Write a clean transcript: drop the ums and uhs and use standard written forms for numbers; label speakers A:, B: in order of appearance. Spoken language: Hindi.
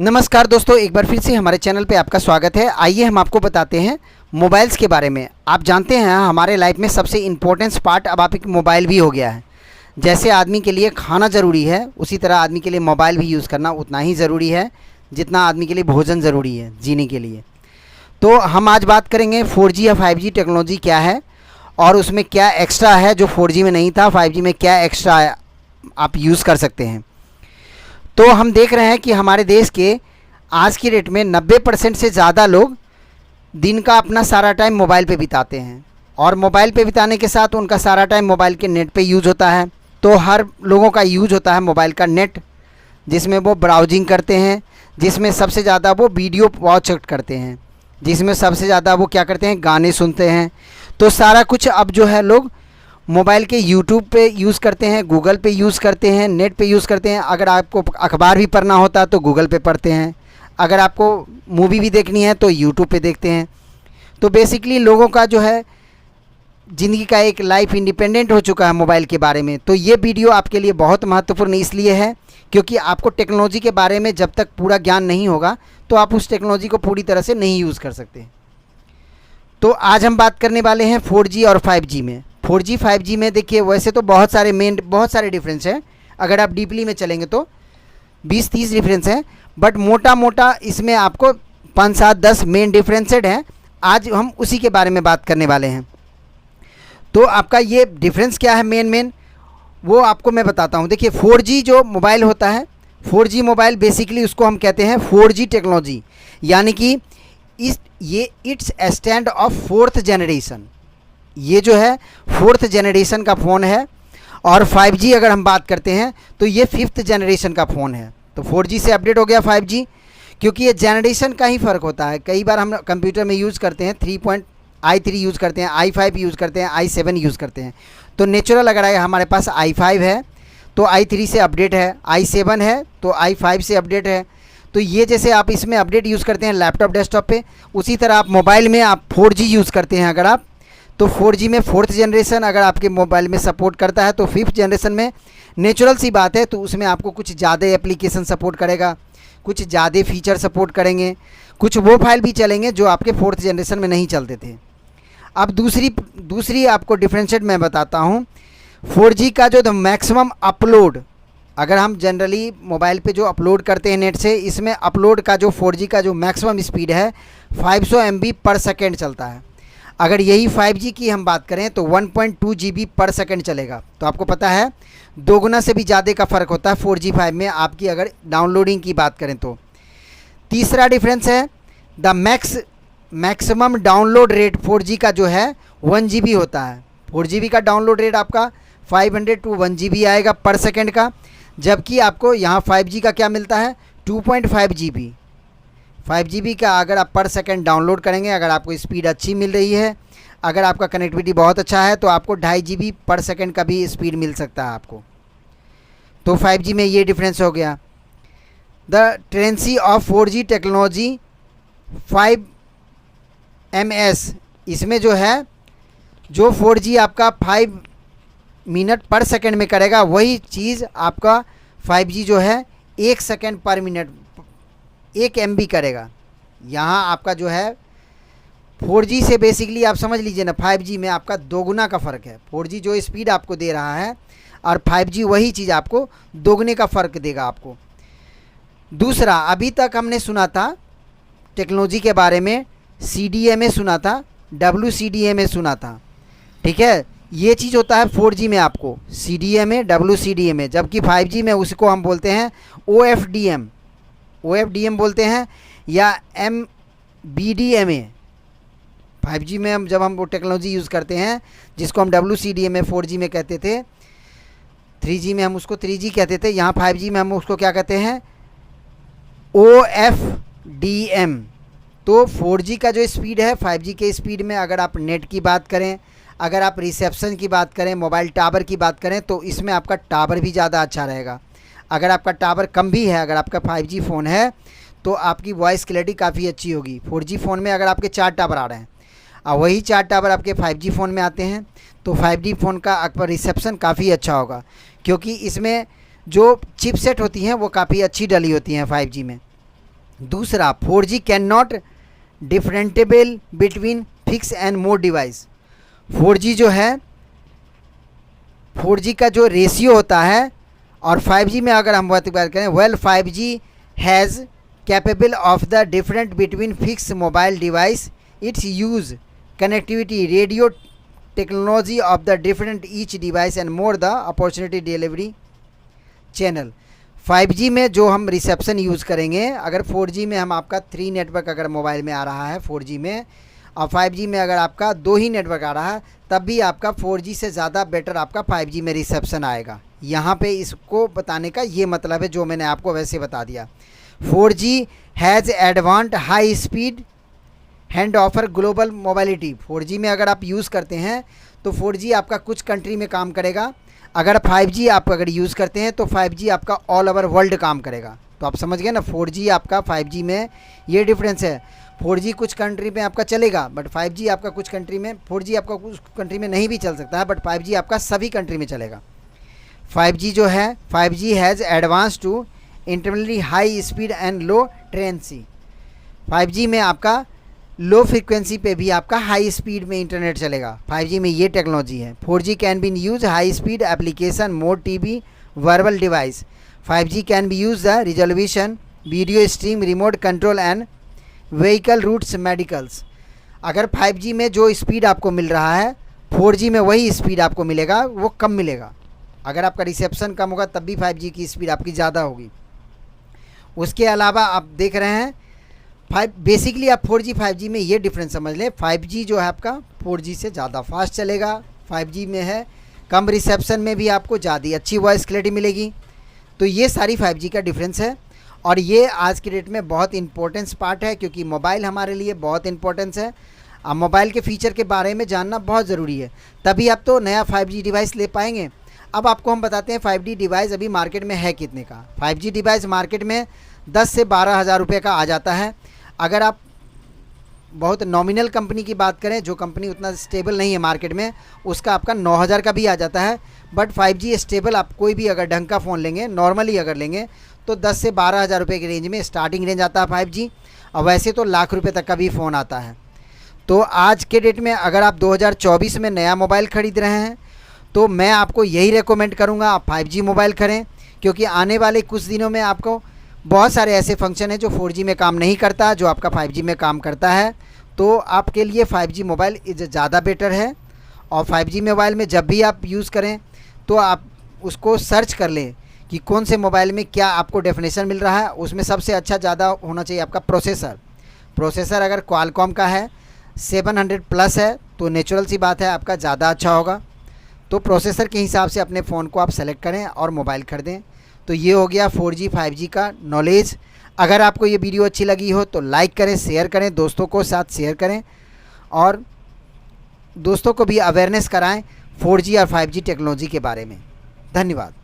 A: नमस्कार दोस्तों, एक बार फिर से हमारे चैनल पे आपका स्वागत है। आइए हम आपको बताते हैं मोबाइल्स के बारे में। आप जानते हैं हमारे लाइफ में सबसे इम्पोर्टेंट पार्ट अब आप एक मोबाइल भी हो गया है। जैसे आदमी के लिए खाना ज़रूरी है, उसी तरह आदमी के लिए मोबाइल भी यूज़ करना उतना ही ज़रूरी है जितना आदमी के लिए भोजन ज़रूरी है जीने के लिए। तो हम आज बात करेंगे 4G या 5G टेक्नोलॉजी क्या है और उसमें क्या एक्स्ट्रा है जो 4G में नहीं था, 5G में क्या एक्स्ट्रा आप यूज़ कर सकते हैं। तो हम देख रहे हैं कि हमारे देश के आज की डेट में 90% से ज़्यादा लोग दिन का अपना सारा टाइम मोबाइल पे बिताते हैं और मोबाइल पे बिताने के साथ उनका सारा टाइम मोबाइल के नेट पे यूज़ होता है। तो हर लोगों का यूज़ होता है मोबाइल का नेट, जिसमें वो ब्राउजिंग करते हैं, जिसमें सबसे ज़्यादा वो वीडियो वॉच करते हैं, जिसमें सबसे ज़्यादा वो क्या करते हैं, गाने सुनते हैं। तो सारा कुछ अब जो है लोग मोबाइल के यूट्यूब पे यूज़ करते हैं, गूगल पे यूज़ करते हैं, नेट पे यूज़ करते हैं। अगर आपको अखबार भी पढ़ना होता है तो गूगल पे पढ़ते हैं, अगर आपको मूवी भी देखनी है तो यूट्यूब पे देखते हैं। तो बेसिकली लोगों का जो है ज़िंदगी का एक लाइफ इंडिपेंडेंट हो चुका है मोबाइल के बारे में। तो ये वीडियो आपके लिए बहुत महत्वपूर्ण इसलिए है क्योंकि आपको टेक्नोलॉजी के बारे में जब तक पूरा ज्ञान नहीं होगा तो आप उस टेक्नोलॉजी को पूरी तरह से नहीं यूज़ कर सकते। तो आज हम बात करने वाले हैं 4G और 5G में। 4G 5G में देखिए वैसे तो बहुत सारे डिफरेंस हैं। अगर आप डीपली में चलेंगे तो 20-30 डिफरेंस हैं, बट मोटा इसमें आपको 5-7-10 मेन डिफरेंसेड हैं। आज हम उसी के बारे में बात करने वाले हैं। तो आपका ये डिफरेंस क्या है मेन वो आपको मैं बताता हूँ। देखिए 4G जो मोबाइल होता है, 4G मोबाइल बेसिकली उसको हम कहते हैं 4G टेक्नोलॉजी, यानी कि it's stand of 4th generation. ये जो है 4th जनरेशन का फ़ोन है। और 5G अगर हम बात करते हैं तो ये 5th जनरेशन का फ़ोन है। तो 4G से अपडेट हो गया 5G, क्योंकि ये जनरेशन का ही फ़र्क होता है। कई बार हम कंप्यूटर में यूज़ करते हैं i3 यूज़ करते हैं, i5 यूज़ करते हैं, i7 यूज़ करते हैं। तो नेचुरल अगर हमारे पास i5 है तो i3 से अपडेट है, i7 है तो i5 से अपडेट है। तो ये जैसे आप इसमें अपडेट यूज़ करते हैं लैपटॉप डेस्कटॉप पे, उसी तरह आप मोबाइल में आप 4G यूज़ करते हैं। अगर आप तो 4G में 4th जनरेशन अगर आपके मोबाइल में सपोर्ट करता है तो 5th जनरेशन में नेचुरल सी बात है तो उसमें आपको कुछ ज़्यादा एप्लीकेशन सपोर्ट करेगा, कुछ ज़्यादा फीचर सपोर्ट करेंगे, कुछ वो फाइल भी चलेंगे जो आपके 4th जनरेशन में नहीं चलते थे। अब दूसरी आपको डिफरेंशिएट मैं बताता हूँ। 4G का जो मैक्सिमम अपलोड, अगर हम जनरली मोबाइल पे जो अपलोड करते हैं नेट से, इसमें अपलोड का जो 4G का जो मैक्सिमम स्पीड है 500 MB पर सेकेंड चलता है। अगर यही 5G की हम बात करें तो 1.2 GB पर सेकेंड चलेगा। तो आपको पता है 2 गुना से भी ज़्यादा का फ़र्क होता है 4G 5 में आपकी अगर डाउनलोडिंग की बात करें तो। तीसरा डिफरेंस है the maximum download rate 4G का जो है 1 GB होता है। 4GB का डाउनलोड रेट आपका 500 to 1 GB आएगा पर सेकेंड का, जबकि आपको यहाँ 5G का क्या मिलता है 2.5 GB। 5GB का अगर आप पर सेकंड डाउनलोड करेंगे, अगर आपको स्पीड अच्छी मिल रही है, अगर आपका कनेक्टिविटी बहुत अच्छा है तो आपको 2.5 GB पर सेकंड का भी स्पीड मिल सकता है आपको। तो 5G में ये डिफरेंस हो गया। The tendency of 4G technology 5ms, इसमें जो है जो 4G आपका 5 मिनट पर सेकंड में करेगा वही चीज़ आपका 5G जो है 1 सेकंड पर मिनट 1 MB करेगा। यहाँ आपका जो है 4G से बेसिकली आप समझ लीजिए ना 5G में आपका 2 गुना का फ़र्क है। 4G जो स्पीड आपको दे रहा है और 5G वही चीज़ आपको 2 गुने का फ़र्क देगा आपको। दूसरा, अभी तक हमने सुना था टेक्नोलॉजी के बारे में CDMA सुना था, WCDMA सुना था, ठीक है। ये चीज़ होता है 4G में आपको CDMA WCDMA, जबकि 5G में उसको हम बोलते हैं OFDM बोलते हैं या MBDMA। 5G में हम जब हम वो टेक्नोलॉजी यूज़ करते हैं जिसको हम WCDMA 4G में कहते थे, 3G में हम उसको 3G कहते थे, यहाँ 5G में हम उसको क्या कहते हैं OFDM। तो 4G का जो स्पीड है 5G के स्पीड में अगर आप नेट की बात करें, अगर आप रिसेप्शन की बात करें, मोबाइल टावर की बात करें तो इसमें आपका टावर भी ज़्यादा अच्छा रहेगा। अगर आपका टावर कम भी है, अगर आपका 5G फ़ोन है तो आपकी वॉइस क्लैरिटी काफ़ी अच्छी होगी। 4G फ़ोन में अगर आपके 4 टावर आ रहे हैं और वही 4 टावर आपके 5G फ़ोन में आते हैं तो 5G फ़ोन का आपका रिसेप्शन काफ़ी अच्छा होगा, क्योंकि इसमें जो चिपसेट होती हैं वो काफ़ी अच्छी डली होती हैं 5G में। दूसरा, 4G can not differentiable between fix and mode device. 4G जो है, 4G का जो रेशियो होता है और 5G में अगर हम बात करें, well 5G has capable of the different between fix mobile device, it's use connectivity radio technology of the different each device and more the opportunity delivery channel. 5G में जो हम रिसेप्शन यूज़ करेंगे, अगर 4G में हम आपका 3 नेटवर्क अगर मोबाइल में आ रहा है 4G में, और 5G में अगर आपका 2 ही नेटवर्क आ रहा है, तब भी आपका 4G से ज़्यादा बेटर आपका 5G में रिसेप्शन आएगा। यहाँ पे इसको बताने का ये मतलब है जो मैंने आपको वैसे बता दिया। 4G has advanced high speed hand offer global mobility. 4G में अगर आप यूज़ करते हैं तो 4G आपका कुछ कंट्री में काम करेगा, अगर 5G आप अगर यूज़ करते हैं तो 5G आपका ऑल ओवर वर्ल्ड काम करेगा। तो आप समझ गए ना, 4G आपका 5G में ये डिफरेंस है। 4G कुछ कंट्री में आपका चलेगा, बट 5G आपका कुछ कंट्री में, 4G आपका कुछ कंट्री में नहीं भी चल सकता है, बट 5G आपका सभी कंट्री में चलेगा। 5G जो है, 5G has advance to internally high speed and latency. 5G में आपका लो फ्रीक्वेंसी पे भी आपका हाई स्पीड में इंटरनेट चलेगा। 5G में ये टेक्नोलॉजी है। 4G can be use high speed application mode TV verbal device. 5G can be use the resolution video stream remote control and vehicle routes medicals. अगर 5G में जो स्पीड आपको मिल रहा है 4G में वही स्पीड आपको मिलेगा, वो कम मिलेगा। अगर आपका रिसेप्शन कम होगा तब भी 5G की स्पीड आपकी ज़्यादा होगी। उसके अलावा आप देख रहे हैं बेसिकली आप 4G 5G में ये डिफरेंस समझ लें। 5G जो है आपका 4G से ज़्यादा फास्ट चलेगा। 5G में है कम रिसेप्शन में भी आपको ज़्यादा अच्छी वॉइस क्लैरिटी मिलेगी। तो ये सारी 5G का डिफरेंस है, और ये आज की डेट में बहुत इंपॉर्टेंस पार्ट है, क्योंकि मोबाइल हमारे लिए बहुत इंपॉर्टेंस है। अब मोबाइल के फ़ीचर के बारे में जानना बहुत ज़रूरी है, तभी आप तो नया 5G डिवाइस ले पाएंगे। अब आपको हम बताते हैं 5G डिवाइस अभी मार्केट में है कितने का। 5G डिवाइस मार्केट में 10 से 12 हज़ार रुपये का आ जाता है। अगर आप बहुत नॉमिनल कंपनी की बात करें, जो कंपनी उतना स्टेबल नहीं है मार्केट में, उसका आपका 9,000 का भी आ जाता है। बट 5G स्टेबल आप कोई भी अगर ढंग का फ़ोन लेंगे, नॉर्मली अगर लेंगे, तो 10 से 12 हज़ार रुपये की रेंज में स्टार्टिंग रेंज आता है 5G, और वैसे तो लाख रुपये तक का भी फ़ोन आता है। तो आज के डेट में अगर आप 2024 में नया मोबाइल ख़रीद रहे हैं तो मैं आपको यही रेकमेंड करूँगा आप 5G मोबाइल करें, क्योंकि आने वाले कुछ दिनों में आपको बहुत सारे ऐसे फंक्शन हैं जो 4G में काम नहीं करता, जो आपका 5G में काम करता है। तो आपके लिए 5G मोबाइल ज़्यादा बेटर है। और 5G मोबाइल में जब भी आप यूज़ करें तो आप उसको सर्च कर लें कि कौन से मोबाइल में क्या आपको डेफिनेशन मिल रहा है। उसमें सबसे अच्छा ज़्यादा होना चाहिए आपका प्रोसेसर अगर क्वालकॉम का है 700 प्लस है तो नेचुरल सी बात है आपका ज़्यादा अच्छा होगा। तो प्रोसेसर के हिसाब से अपने फ़ोन को आप सेलेक्ट करें और मोबाइल खरीदें। तो ये हो गया 4G 5G का नॉलेज। अगर आपको ये वीडियो अच्छी लगी हो तो लाइक करें, शेयर करें, दोस्तों को साथ शेयर करें, और दोस्तों को भी अवेयरनेस कराएं 4G और 5G टेक्नोलॉजी के बारे में। धन्यवाद।